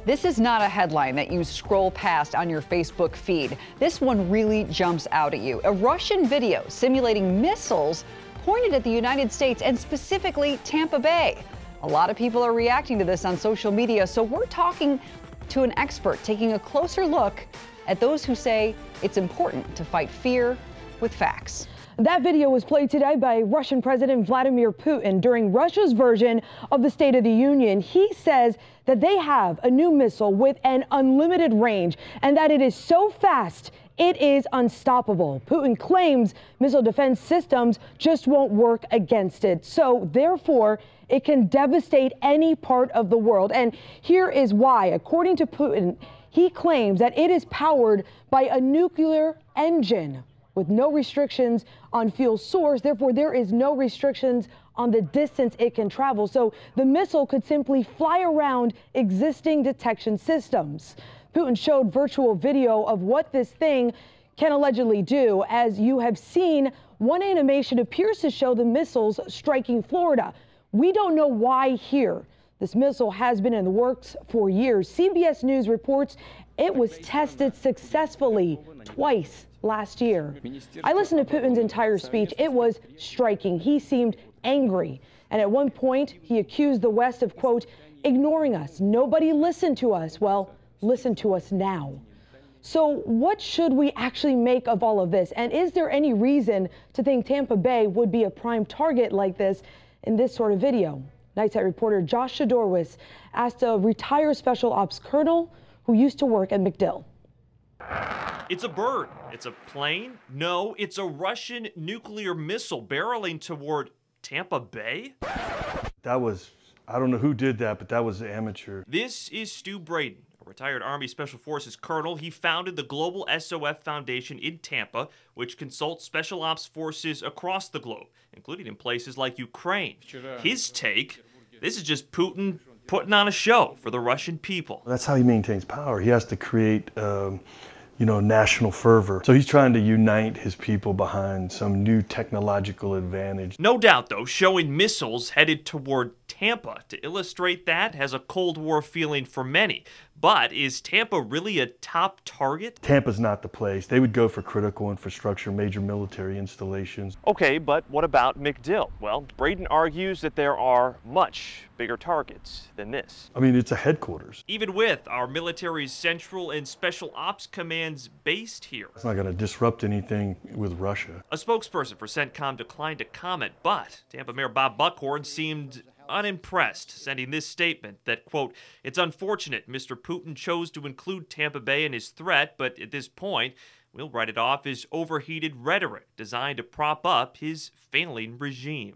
This is not a headline that you scroll past on your Facebook feed. This one really jumps out at you. A Russian video simulating missiles pointed at the United States and specifically Tampa Bay. A lot of people are reacting to this on social media, so we're talking to an expert, taking a closer look at those who say it's important to fight fear with facts. That video was played today by Russian President Vladimir Putin during Russia's version of the State of the Union. He says that they have a new missile with an unlimited range and that it is so fast it is unstoppable. Putin claims missile defense systems just won't work against it. So therefore, it can devastate any part of the world. And here is why. According to Putin, he claims that it is powered by a nuclear engine with no restrictions on fuel source. Therefore, there is no restrictions on the distance it can travel. So the missile could simply fly around existing detection systems. Putin showed virtual video of what this thing can allegedly do. As you have seen, one animation appears to show the missiles striking Florida. We don't know why here. This missile has been in the works for years. CBS News reports it was tested successfully twice last year. I listened to Putin's entire speech. It was striking. He seemed angry. And at one point, he accused the West of, quote, ignoring us. Nobody listened to us. Well, listen to us now. So what should we actually make of all of this? And is there any reason to think Tampa Bay would be a prime target like this in this sort of video? Nightside reporter Josh Shadorwis asked a retired special ops colonel who used to work at MacDill. It's a bird. It's a plane. No, it's a Russian nuclear missile barreling toward Tampa Bay. That was, I don't know who did that, but that was amateur. This is Stu Braden, a retired Army Special Forces colonel. He founded the Global SOF Foundation in Tampa, which consults special ops forces across the globe, including in places like Ukraine. His take, this is just Putin putting on a show for the Russian people. That's how he maintains power. He has to create, national fervor. So he's trying to unite his people behind some new technological advantage. No doubt, though, showing missiles headed toward Tampa to illustrate that has a Cold War feeling for many. But is Tampa really a top target? Tampa's not the place. They would go for critical infrastructure, major military installations. Okay, but what about MacDill? Well, Braden argues that there are much bigger targets than this. I mean, it's a headquarters. Even with our military's central and special ops commands based here. It's not going to disrupt anything with Russia. A spokesperson for CENTCOM declined to comment, but Tampa Mayor Bob Buckhorn seemed unimpressed, sending this statement that, quote, it's unfortunate Mr. Putin chose to include Tampa Bay in his threat, but at this point, we'll write it off as overheated rhetoric designed to prop up his failing regime.